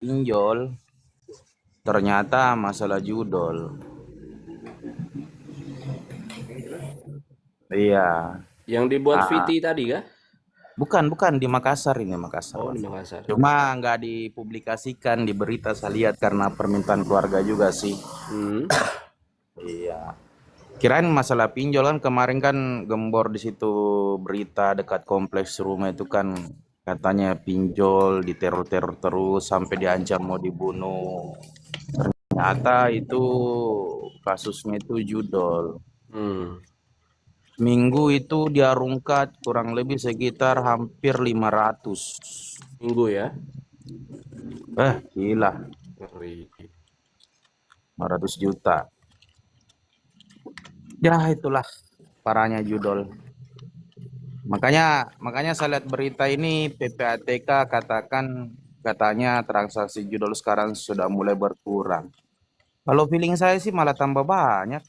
pinjol, ternyata masalah judol. Iya. Yang dibuat Ah, VT tadi kah? bukan di Makassar ini, Makassar, Oh, Bang. di Makassar. Cuma nggak dipublikasikan di berita saya lihat karena permintaan keluarga juga sih. Hmm. Iya. Kirain masalah pinjol kan kemarin kan gembor di situ berita dekat kompleks rumah itu kan katanya pinjol diteror-teror terus sampai diancam mau dibunuh. Ternyata itu kasusnya itu judol. Hmm. Minggu itu dia rungkat kurang lebih sekitar hampir 500. Minggu ya. Gila, Ngeri. 500 juta. Ya itulah parahnya judol. Makanya saya lihat berita ini PPATK katanya transaksi judol sekarang sudah mulai berkurang. Kalau feeling saya sih malah tambah banyak.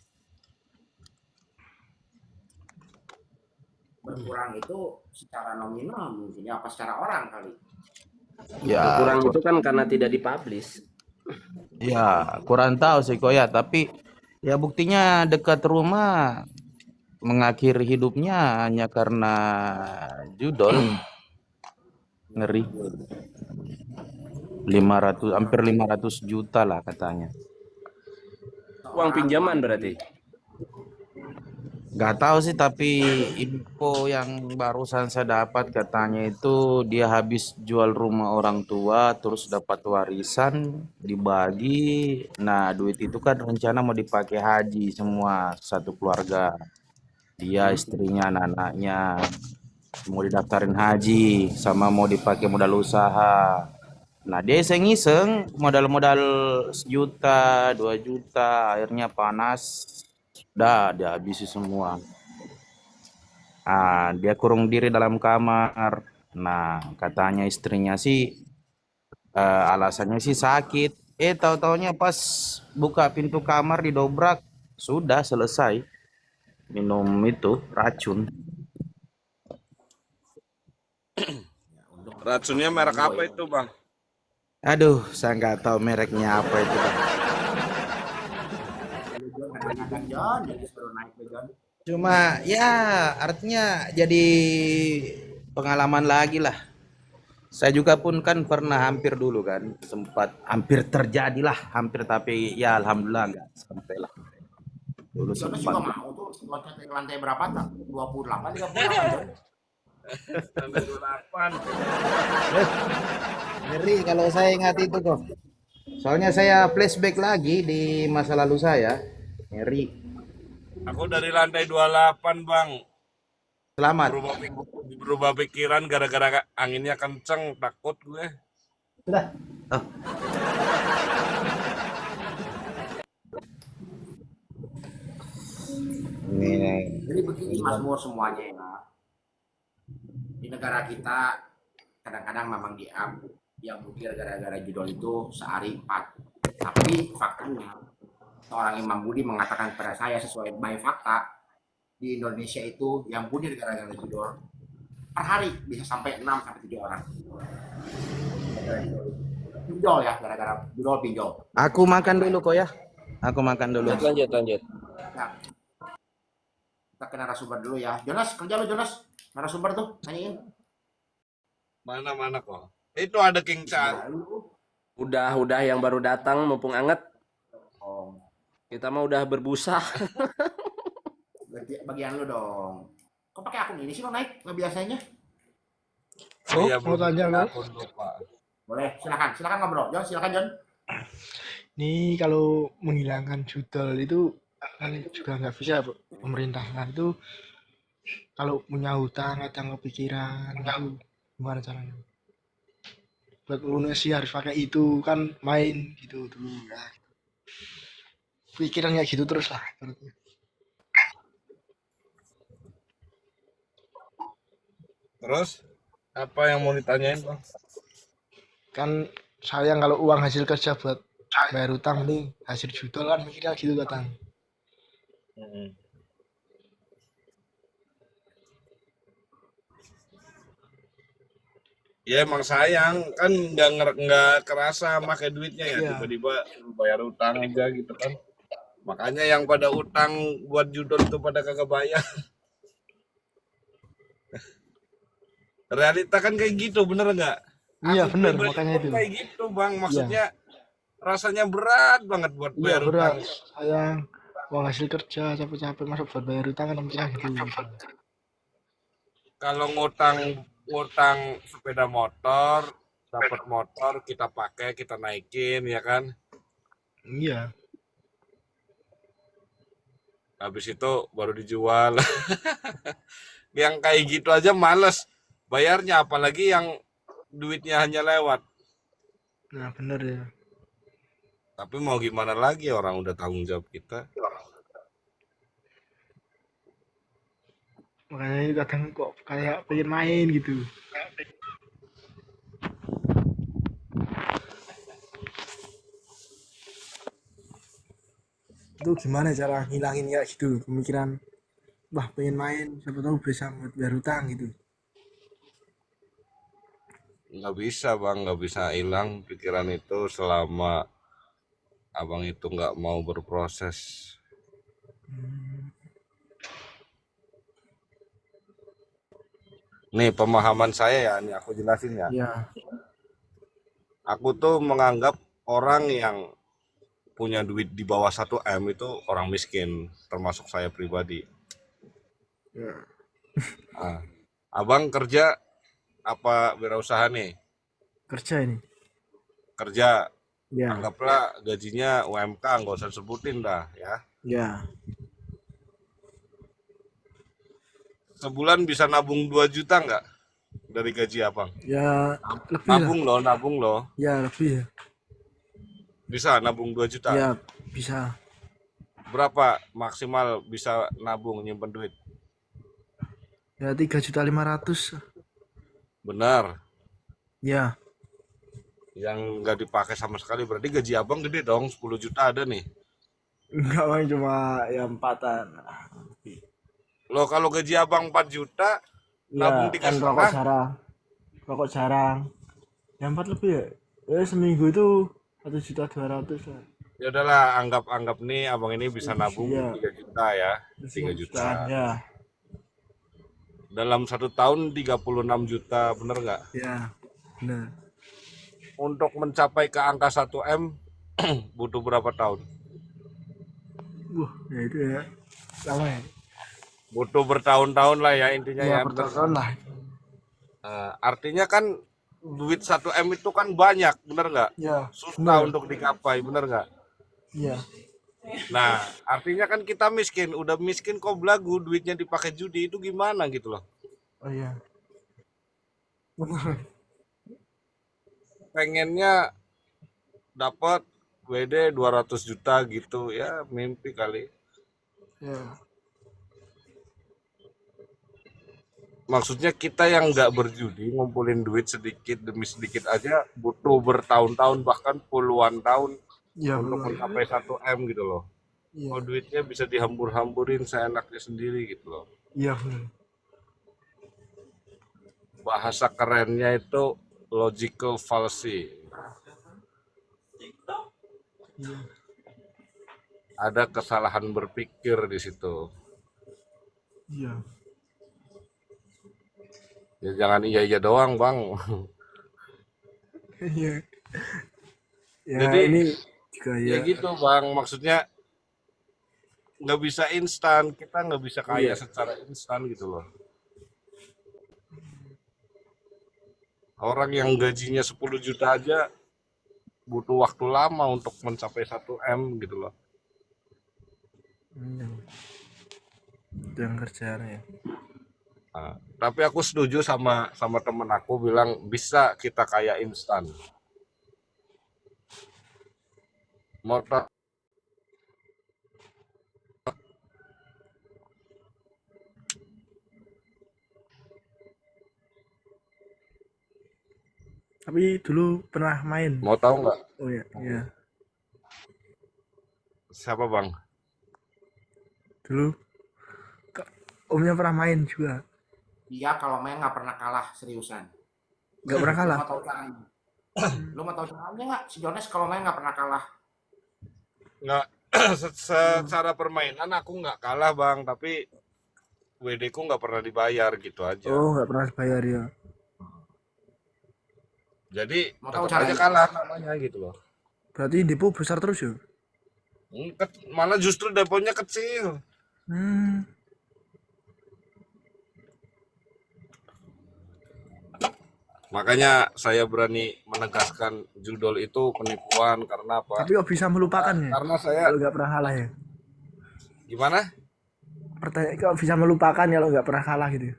Berkurang itu secara nominal mungkin ya, apa secara orang kali? Ya, Berkurang itu kan karena tidak dipublish. ya kurang tahu sih kok ya, tapi ya buktinya dekat rumah mengakhiri hidupnya hanya karena judol. Ngeri. 500 hampir 500 juta lah katanya. Uang Seorang pinjaman membeli berarti. Gak tahu sih, tapi info yang barusan saya dapat katanya itu dia habis jual rumah orang tua terus dapat warisan dibagi. Nah, duit itu kan rencana mau dipakai haji semua satu keluarga. Dia, istrinya, anak-anaknya mau didaftarin haji sama mau dipakai modal usaha. Nah, dia iseng-iseng modal-modal sejuta, 2 juta, akhirnya panas. Dah, dia habisi semua. Dia kurung diri dalam kamar. Nah, katanya istrinya sih alasannya sih sakit. Tahu-taunya pas buka pintu kamar didobrak, sudah selesai minum itu racun. ya, untung Racunnya masih merek muda apa ya. itu, Bang? Aduh, saya nggak tahu mereknya apa itu, Bang. Lu John kadang-kadang John, jadi suruh naik ke John. Cuma ya artinya jadi pengalaman lagi lah. Saya juga pun kan pernah hampir dulu kan, sempat hampir terjadilah, hampir tapi ya alhamdulillah nggak sampai lah. Dulu Jonas sempat. juga mau tuh loncat ke lantai berapa tak? 28, 38 John. Lantai 28. Ngeri kalau saya ingat itu kok. Soalnya saya flashback lagi di masa lalu saya. Ngeri. Aku dari lantai 28, Bang. Selamat. Berubah berubah pikiran gara-gara anginnya kenceng, takut gue. Sudah. Oh, ini. Jadi begini Mas Mur semuanya ya. Di negara kita kadang-kadang memang yang bukir gara-gara judul itu sehari 4. Tapi faktanya seorang Imam Budi mengatakan kepada saya sesuai by fakta, di Indonesia itu yang bunuh gara-gara judul per hari bisa sampai 6 sampai 7 orang. Pinjol ya, gara-gara judul pinjol. Aku makan dulu kok ya. Aku makan dulu. Lanjut. Ya, kita ke narasumber dulu ya. Jonas, kerja lo Jonas. Narasumber tuh, tanyain. Mana-mana kok. Itu ada King Chan. Ya, lu. Udah yang baru datang mumpung anget. Oh, Kita mah udah berbusa. bagian lu dong. Kok pakai akun ini sih lo naik? Nggak biasanya. Oh, Iya, mau belum tanya bikin lo. akun lupa. Boleh, silakan ngobrol. John, silakan John. Ini kalau menghilangkan judul itu kan juga nggak bisa, Bu. Pemerintah nah, itu kalau punya hutang atau kepikiran itu gimana caranya? Buat lunasi harus pakai itu kan main gitu dulu ya. Pikiran kayak gitu terus lah. Terus, apa yang mau ditanyain, Bang? Kan sayang kalau uang hasil kerja buat bayar hutang nih hasil judul kan mikirnya gitu datang. Hmm. Ya emang sayang kan nggak kerasa pakai duitnya ya, Iya. tiba-tiba bayar utang aja gitu kan. Makanya yang pada utang buat judul itu pada kagak bayar. Realita kan kayak gitu, bener nggak? Iya Aku bener, pribadi makanya pun itu. kayak gitu bang, Iya. maksudnya rasanya berat banget buat Iya bayar berat. utang. Sayang uang hasil kerja capek-capek masuk buat bayar utang kan mikirnya gitu. Kalau ngutang ngutang sepeda motor, dapat motor kita pakai, kita naikin ya kan. Iya. Habis itu baru dijual. Yang kayak gitu aja males bayarnya, apalagi yang duitnya hanya lewat. Nah bener ya. Tapi mau gimana lagi, orang udah tanggung jawab kita. Makanya kadang kok kayak pengen main gitu. Itu gimana cara ngilangin ya gitu pemikiran, wah pengen main siapa tahu bisa buat bayar utang gitu. Nggak bisa bang, nggak bisa hilang pikiran itu selama abang itu nggak mau berproses. Nih pemahaman saya ya, nih aku jelasin ya. Ya. Aku tuh menganggap orang yang punya duit di bawah 1 M itu orang miskin, termasuk saya pribadi. Ya. Ah, abang kerja apa wirausaha nih? Kerja ini. Kerja, Ya. anggaplah gajinya UMK, nggak usah sebutin dah ya. Ya. Sebulan bisa nabung 2 juta nggak dari gaji abang? Ya lebih lah. Nabung loh. Ya lebih ya. Bisa nabung 2 juta. Ya bisa. Berapa maksimal bisa nabung nyimpen duit? Ya 3.500.000. Benar. Ya. Yang nggak dipakai sama sekali, berarti gaji abang gede dong, 10 juta ada nih. Enggak main cuma ya empatan. Loh kalau gaji abang 4 juta, nabung Ya tiga kan rokok setengah, jarang. Rokok jarang. Ya 4 lebih ya. Ya seminggu itu 1.200.000 lah. ya udahlah anggap nih abang ini bisa nabung Ya. 3 juta ya, 3 juta. Ya. Dalam 1 tahun 36 juta, bener nggak? Ya. Benar. Untuk mencapai ke angka 1 M butuh berapa tahun? Wah, ya itu ya. Lama ya. Butuh bertahun-tahun lah ya intinya Ya ya. bertahun lah. Artinya kan duit 1 M itu kan banyak, bener nggak? Ya. Susah Benar. untuk digapai, bener nggak? Iya. Nah, artinya kan kita miskin, udah miskin kok belagu, duitnya dipakai judi, itu gimana gitu loh. Oh iya. Benar. Pengennya dapat WD 200 juta gitu, ya mimpi kali. Ya. Maksudnya kita yang nggak berjudi, ngumpulin duit sedikit demi sedikit aja butuh bertahun-tahun, bahkan puluhan tahun Iya untuk benar. mencapai 1 M gitu loh. Iya. Kok duitnya bisa dihambur-hamburin seenaknya sendiri gitu loh. Iya benar. Bahasa kerennya itu logical fallacy. Iya. Ada kesalahan berpikir di situ. Iya. Ya jangan iya doang bang. Iya. Ya Jadi ini juga ya ya. gitu bang, maksudnya nggak bisa instan, kita nggak bisa kaya Iya. secara instan gitu loh. Orang yang gajinya 10 juta aja butuh waktu lama untuk mencapai 1 M gitu loh. Iya. Itu yang kerjaan ya. Nah, tapi aku setuju sama temen aku bilang bisa kita kaya instan. Motor Tapi dulu pernah main. mau tahu nggak Oh ya, iya. siapa bang? Dulu omnya pernah main juga. Dia kalau main nggak pernah kalah seriusan. Nggak pernah Lu kalah. mau tahu caranya? Lu mau tahu caranya nggak? Si Jones kalau main nggak pernah kalah. Nggak, secara permainan aku nggak kalah bang, tapi WD ku nggak pernah dibayar gitu aja. Oh, nggak pernah bayar ya. Jadi Mau tahu tetap aja caranya? kalah namanya gitu loh. Berarti depo besar terus ya? Malah justru deponya kecil. Hmm, Makanya saya berani menegaskan judol itu penipuan karena apa? tapi kok bisa melupakan ya? Karena saya Kalau nggak pernah kalah ya? gimana? Pertanyaan kok bisa melupakan kalau nggak pernah kalah gitu ya?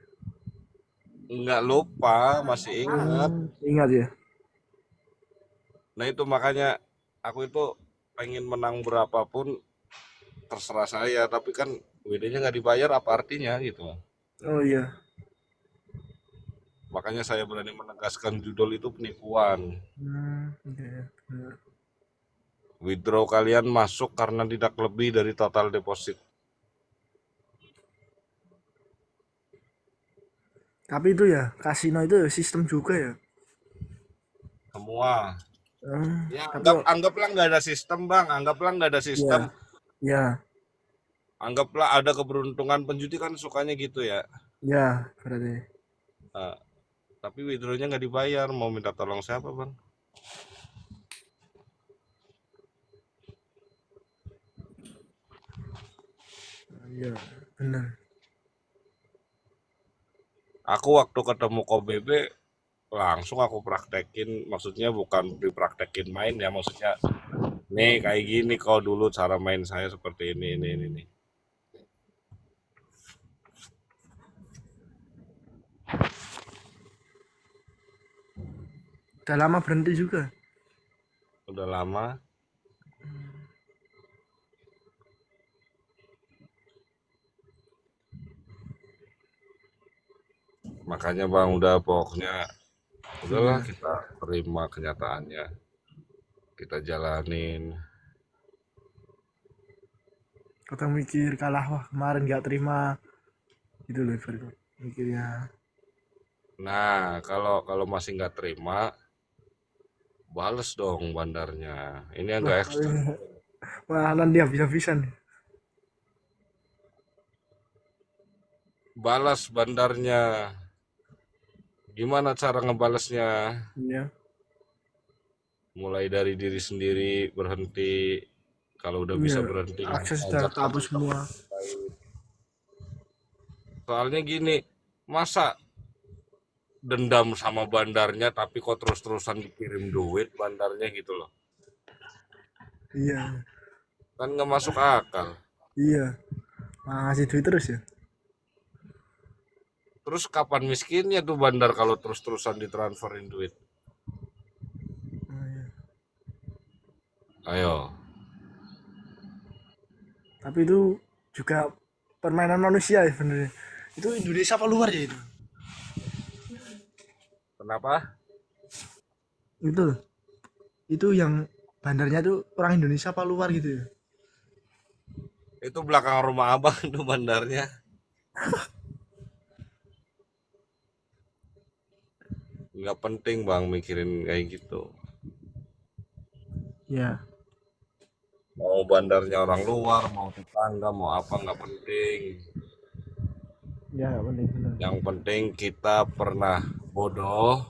Nggak lupa, masih ingat. Ingat ya? Nah itu makanya aku itu pengen menang berapapun terserah saya, tapi kan WD-nya nggak dibayar apa artinya gitu. Oh iya. Makanya saya berani menegaskan judul itu penipuan. Iya, benar. Withdraw kalian masuk karena tidak lebih dari total deposit. Tapi itu ya, kasino itu ya sistem juga ya. Semua. Hmm, Ya tapi anggaplah nggak ada sistem bang, anggaplah nggak ada sistem. ya, Anggaplah ada keberuntungan, penjudi kan sukanya gitu ya. ya berarti. Nah, tapi withdrawnya nggak dibayar, mau minta tolong siapa bang? Iya, benar. Aku waktu ketemu KBB langsung aku praktekin, maksudnya bukan dipraktekin main ya, maksudnya nih kayak gini kau dulu cara main saya seperti ini. Udah lama berhenti juga. Udah lama. Makanya bang udah pokoknya udahlah kita terima kenyataannya, kita jalanin. Kadang mikir kalah, wah kemarin nggak terima. Gitu loh, Iver. Mikirnya. Nah kalau masih nggak terima, bales dong bandarnya. Ini agak ekstrim. Wah, nanti habis-habisan. Balas bandarnya. Gimana cara ngebalesnya? Iya. Mulai dari diri sendiri berhenti. Kalau udah bisa Iya. berhenti, Akses ajak sudah terhapus semua. soalnya gini, masa dendam sama bandarnya tapi kok terus-terusan dikirim duit bandarnya gitu loh. Iya. Kan nggak masuk akal. Iya. Ngasih duit terus ya. Terus kapan miskinnya tuh bandar kalau terus-terusan ditransferin duit? Oh, iya. Ayo. Tapi itu juga permainan manusia ya benernya. Itu Indonesia apa luar ya itu? Kenapa? Itu. Itu yang bandarnya tuh orang Indonesia apa luar gitu ya? Itu belakang rumah abang tuh bandarnya. Nggak penting bang mikirin kayak gitu. Ya. Mau bandarnya orang luar, mau tetangga, mau apa nggak penting. Ya, nggak penting benar. Yang penting kita pernah bodoh,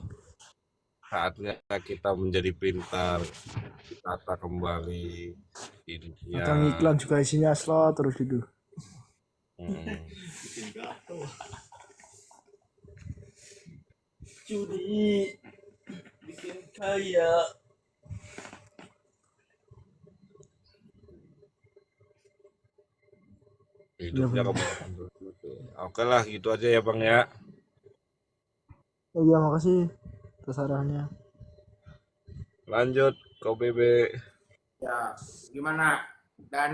saatnya kita menjadi pintar, ditata kembali hidupnya. Kadang iklan juga isinya slot terus gitu. Judi bikin kaya. Hidupnya kebanyakan begitu. Oke lah gitu aja ya bang ya. Oh iya, makasih atas sarannya. Lanjut kau BB. Ya, gimana? Dan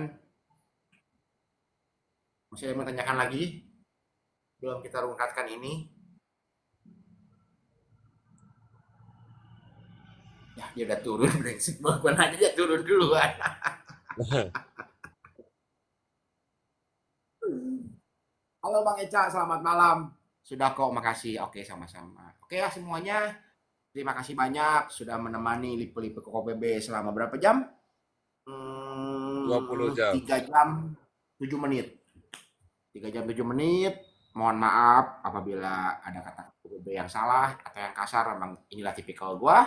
masih ada yang menanyakan lagi? Belum kita rungkatkan ini. Ya, dia udah turun. Brengsek banget. Gua nanya dia turun duluan. Halo Bang Eca, selamat malam. Sudah kok, makasih. Oke, sama-sama. Oke ya semuanya. Terima kasih banyak sudah menemani Lipe-Lipe Koko BB selama berapa jam? 20 jam. 3 jam 7 menit. 3 jam 7 menit. Mohon maaf apabila ada kata BB yang salah atau yang kasar, memang inilah tipikal gua.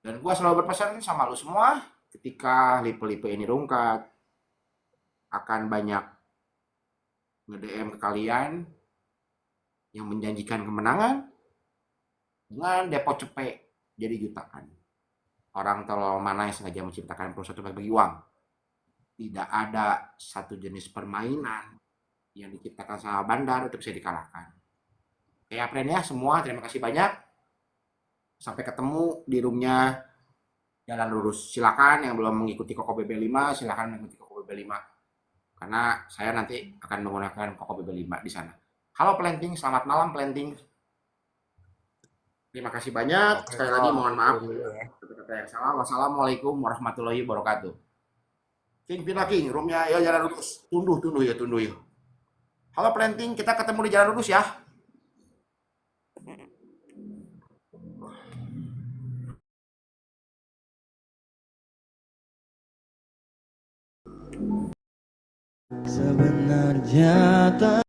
Dan gua selalu berpesan sama lu semua, ketika Lipe-Lipe ini rungkat, akan banyak nge-DM ke kalian yang menjanjikan kemenangan dengan depo cepet jadi jutaan. Orang tolol mana yang sengaja menciptakan perusahaan untuk bagi uang? Tidak ada satu jenis permainan yang diciptakan sama bandar untuk bisa dikalahkan. Oke, apren ya semua, terima kasih banyak. Sampai ketemu di roomnya Jalan Lurus. Silakan yang belum mengikuti Koko BB5, silakan mengikuti Koko BB5. Karena saya nanti akan menggunakan Koko BB5 di sana. Halo Planting, selamat malam Planting. Terima kasih banyak. Oke, Sekali lagi mohon maaf ya. kata-kata yang salah. Wassalamualaikum warahmatullahi wabarakatuh. King Pina King, roomnya ya Jalan Lurus. Tunduh ya. Halo Planting, kita ketemu di Jalan Lurus ya. Sebenarnya tak